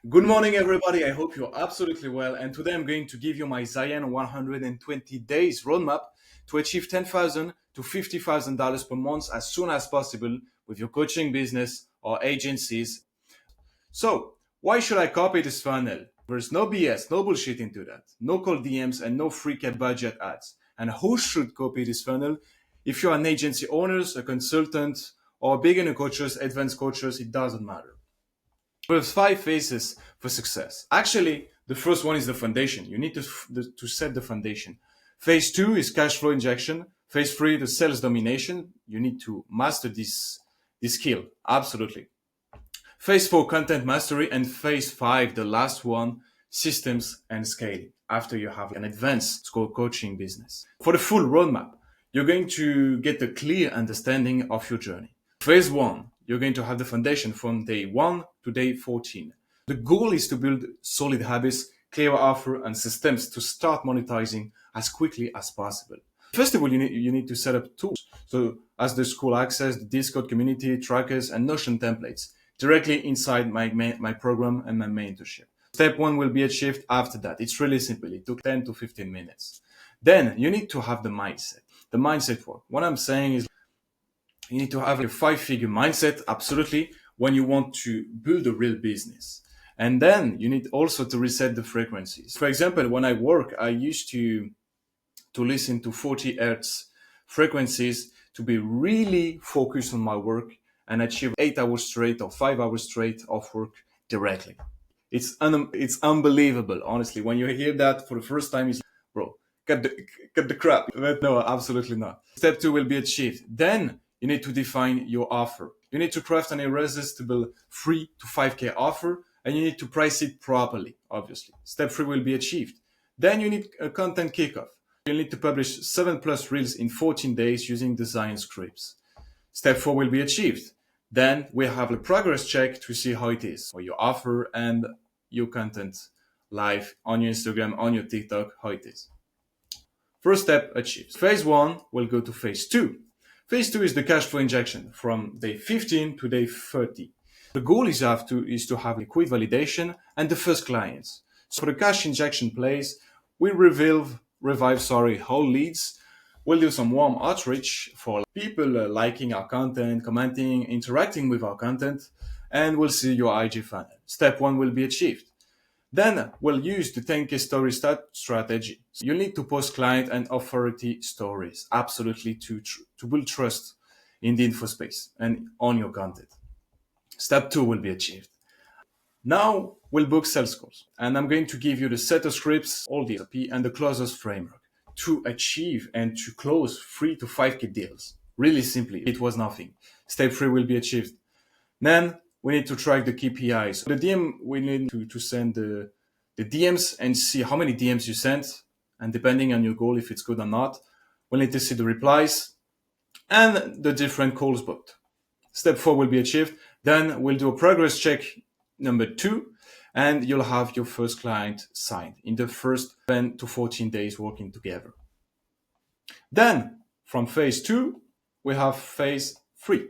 Good morning, everybody. I hope you're absolutely well. And today I'm going to give you my Zion 120 days roadmap to achieve $10,000 to $50,000 per month as soon as possible with your coaching business or agencies. So, why should I copy this funnel? There's no BS, no bullshit into that. No cold DMs and no free cap budget ads. And who should copy this funnel? If you're an agency owner, a consultant, or beginner coaches, advanced coaches, it doesn't matter. There's five phases for success. Actually, the first one is the foundation. You need to set the foundation. Phase two is cash flow injection. Phase three, the sales domination. You need to master this skill. Absolutely. Phase four, content mastery. And phase five, the last one, systems and scaling. After you have an advanced coaching business. For the full roadmap, you're going to get a clear understanding of your journey. Phase one, you're going to have the foundation from day 1 to day 14. The goal is to build solid habits, clear offer, and systems to start monetizing as quickly as possible. First of all, you need to set up tools. So as the school access, the Discord community, trackers, and Notion templates directly inside my program and my mentorship. Step one will be achieved after that. It's really simple. It took 10 to 15 minutes. Then you need to have the mindset. The mindset work. What I'm saying is you need to have a five-figure mindset, absolutely, when you want to build a real business. And then you need also to reset the frequencies. For example, when I work, I used to listen to 40 hertz frequencies to be really focused on my work and achieve 8 hours straight or 5 hours straight of work directly. It's unbelievable, honestly. When you hear that for the first time, it's bro, cut the crap. But no, absolutely not. Step two will be achieved. Then you need to define your offer. You need to craft an irresistible 3 to 5K offer, and you need to price it properly, obviously. Step three will be achieved. Then you need a content kickoff. You need to publish 7+ reels in 14 days using design scripts. Step four will be achieved. Then we have a progress check to see how it is for your offer and your content live on your Instagram, on your TikTok, how it is. First step achieved. Phase one will go to phase two. Phase two is the cash flow injection from day 15 to day 30. The goal is to have liquid validation and the first clients. So for the cash injection plays, we revive all leads. We'll do some warm outreach for people liking our content, commenting, interacting with our content, and we'll see your IG funnel. Step one will be achieved. Then we'll use the 10K story strategy. So you need to post client and authority stories, absolutely, to build trust in the info space and on your content. Step two will be achieved. Now we'll book sales calls, and I'm going to give you the set of scripts, all the SOP, and the closers framework to achieve and to close 3 to 5K deals. Really simply, it was nothing. Step three will be achieved. Then we need to track the KPIs. The DM, we need to send the DMs and see how many DMs you sent. And depending on your goal, if it's good or not, we'll need to see the replies and the different calls booked. Step four will be achieved. Then we'll do a progress check number 2, and you'll have your first client signed in the first 10 to 14 days working together. Then from phase 2, we have phase 3.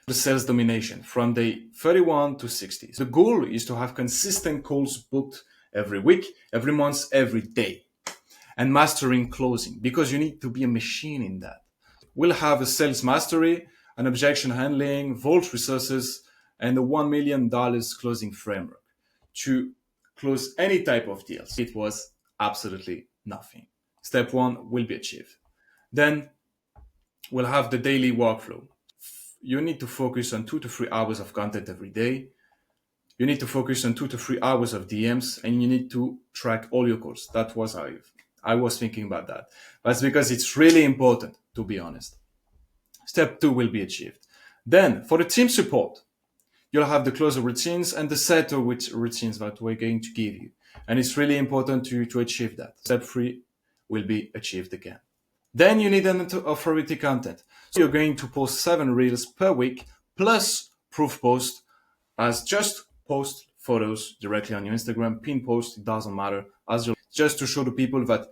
The sales domination from day 31 to 60. The goal is to have consistent calls booked every week, every month, every day, and mastering closing, because you need to be a machine in that. We'll have a sales mastery, an objection handling, vault resources, and a $1 million closing framework to close any type of deals. It was absolutely nothing. Step one will be achieved. Then we'll have the daily workflow. You need to focus on 2 to 3 hours of content every day. You need to focus on 2 to 3 hours of DMs, and you need to track all your calls. That was how I was thinking about that. That's because it's really important, to be honest. Step 2 will be achieved. Then for the team support, you'll have the closer routines and the setter with routines that we're going to give you. And it's really important to achieve that. Step 3 will be achieved again. Then you need an authority content. So you're going to post 7 reels per week plus proof post, as just post photos directly on your Instagram, pin post, it doesn't matter, as just to show the people that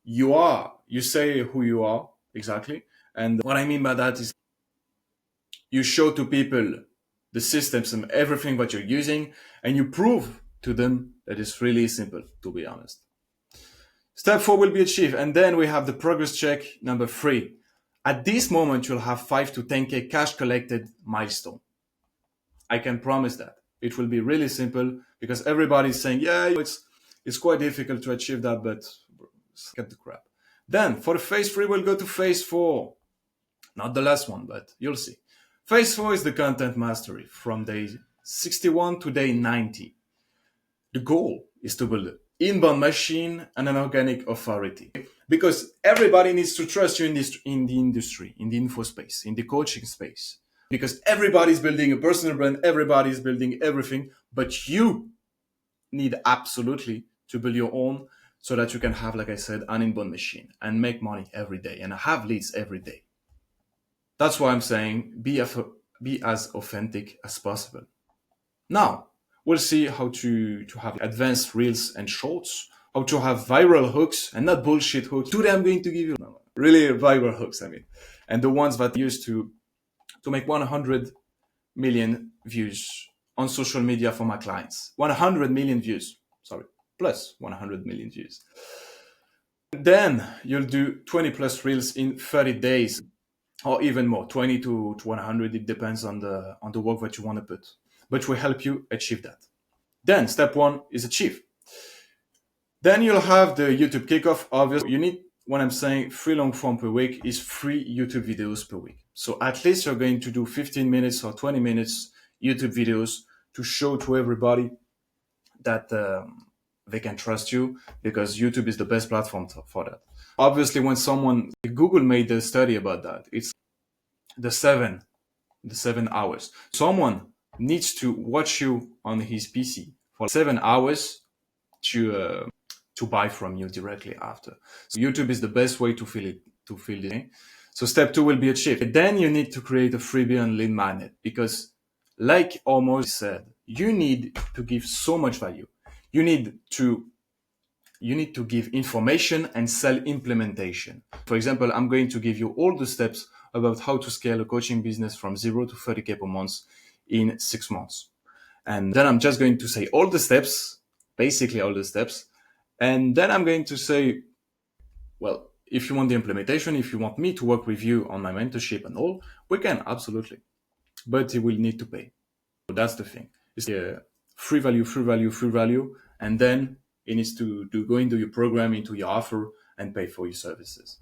you say who you are exactly. And what I mean by that is you show to people the systems and everything that you're using, and you prove to them that it's really simple, to be honest. Step 4 will be achieved. And then we have the progress check number 3. At this moment, you'll have 5 to 10K cash collected milestone. I can promise that. It will be really simple because everybody's saying, yeah, it's quite difficult to achieve that, but get the crap. Then for the phase 3, we'll go to phase 4. Not the last one, but you'll see. Phase 4 is the content mastery from day 61 to day 90. The goal is to build an inbound machine and an organic authority. Because everybody needs to trust you in the industry, in the info space, in the coaching space. Because everybody's building a personal brand, everybody's building everything, but you need absolutely to build your own so that you can have, like I said, an inbound machine and make money every day and have leads every day. That's why I'm saying be as authentic as possible. Now, we'll see how to have advanced reels and shorts, how to have viral hooks and not bullshit hooks. Today I'm going to give you really viral hooks, and the ones that used to make 100 million views on social media for my clients. 100 million views, plus 100 million views. Then you'll do 20 plus reels in 30 days or even more, 20 to 100. It depends on the work that you want to put, but will help you achieve that. Then step 1 is achieve. Then you'll have the YouTube kickoff. Obviously, you need, when I'm saying 3 long form per week, is 3 YouTube videos per week. So at least you're going to do 15 minutes or 20 minutes YouTube videos to show to everybody that they can trust you, because YouTube is the best platform for that. Obviously, when Google made a study about that, it's the 7 hours. Someone needs to watch you on his PC for 7 hours to buy from you directly after. So YouTube is the best way to fill it. So step 2 will be achieved. Then you need to create a freebie and lead magnet, because like almost said, you need to give so much value. You need to give information and sell implementation. For example, I'm going to give you all the steps about how to scale a coaching business from 0 to 30K per month in 6 months. And then I'm just going to say all the steps, basically all the steps. And then I'm going to say, well, if you want the implementation, if you want me to work with you on my mentorship and all, we can, absolutely. But you will need to pay. So that's the thing. It's free value. And then it needs to go into your program, into your offer, and pay for your services.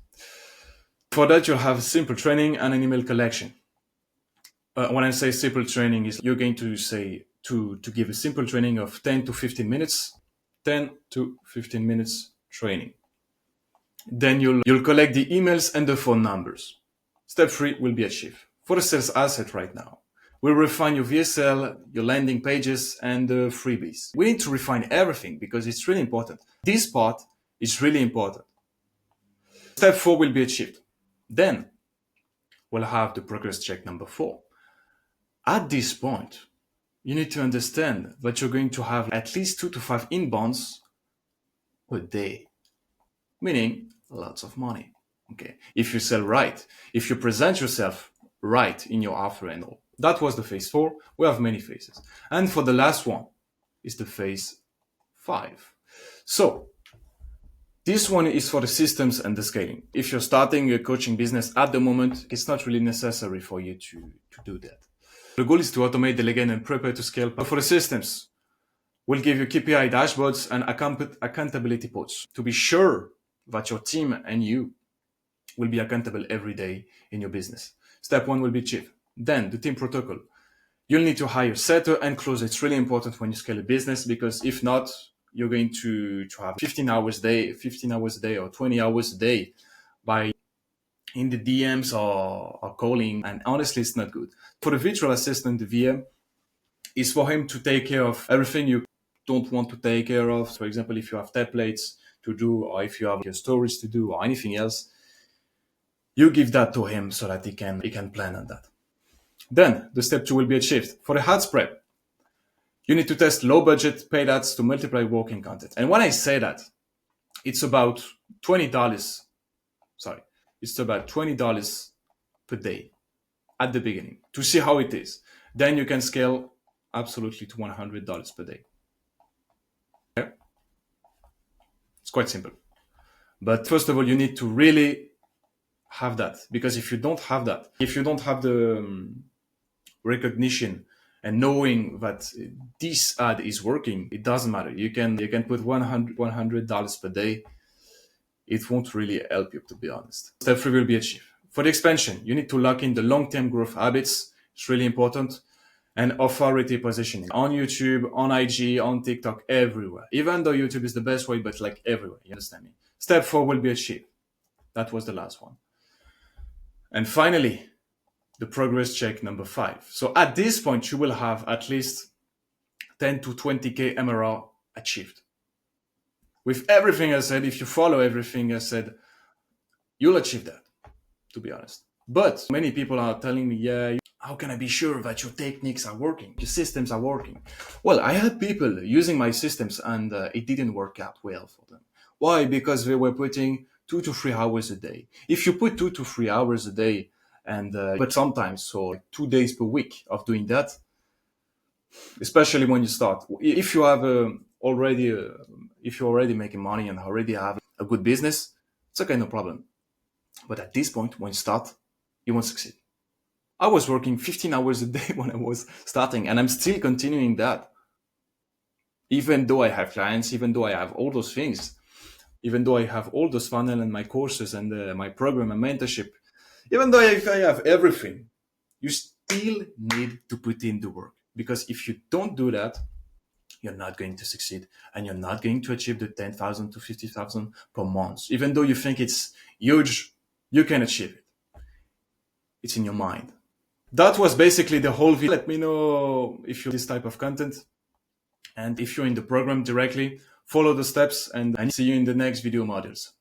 For that, you'll have simple training and an email collection. When I say simple training, is you're going to say to give a simple training of 10 to 15 minutes, 10 to 15 minutes training. Then you'll collect the emails and the phone numbers. Step 3 will be achieved. For the sales asset right now, we'll refine your VSL, your landing pages, and the freebies. We need to refine everything because it's really important. This part is really important. Step 4 will be achieved. Then we'll have the progress check number 4. At this point, you need to understand that you're going to have at least 2 to 5 inbounds a day, meaning lots of money. Okay, if you sell right, if you present yourself right in your offer and all. That was the phase 4. We have many phases. And for the last one is the phase 5. So this one is for the systems and the scaling. If you're starting a coaching business at the moment, it's not really necessary for you to do that. The goal is to automate, delegate, and prepare to scale. But for the systems, we'll give you KPI dashboards and accountability pods to be sure that your team and you will be accountable every day in your business. Step 1 will be achieved. Then the team protocol. You'll need to hire setter and closer. It's really important when you scale a business, because if not, you're going to have 15 hours a day or 20 hours a day by in the DMs or calling. And honestly, it's not good. For the virtual assistant, the VM, is for him to take care of everything you don't want to take care of. For example, if you have templates to do, or if you have your stories to do, or anything else, you give that to him so that he can plan on that. Then the step 2 will be achieved. For the ad spread, you need to test low budget paid ads to multiply working content. And when I say that, it's about $20. It's about $20 per day at the beginning to see how it is. then you can scale absolutely to $100 per day. Okay? It's quite simple. But first of all, you need to really have that, because if you don't have that, if you don't have the recognition and knowing that this ad is working, it doesn't matter. You can put $100 per day. It won't really help you, to be honest. Step 3 will be achieved. For the expansion, you need to lock in the long-term growth habits. It's really important. And authority positioning on YouTube, on IG, on TikTok, everywhere. Even though YouTube is the best way, but like everywhere, you understand me? Step 4 will be achieved. That was the last one. And finally, the progress check number 5. So at this point, you will have at least 10 to 20K MRR achieved. With everything I said, if you follow everything I said, you'll achieve that, to be honest. But many people are telling me, yeah, how can I be sure that your techniques are working, your systems are working? Well, I had people using my systems and it didn't work out well for them. Why? Because they were putting 2 to 3 hours a day. If you put 2 to 3 hours a day, and but sometimes, so like 2 days per week of doing that, especially when you start, if you have if you're already making money and already have a good business, it's okay, no problem. But at this point, when you start, you won't succeed. I was working 15 hours a day when I was starting, and I'm still continuing that. Even though I have clients, even though I have all those things, even though I have all those funnel and my courses and my program and mentorship, even though I have everything, you still need to put in the work. Because if you don't do that, you're not going to succeed, and you're not going to achieve the 10,000 to 50,000 per month. Even though you think it's huge, you can achieve it. It's in your mind. That was basically the whole video. Let me know if you like this type of content. And if you're in the program directly, follow the steps, and see you in the next video modules.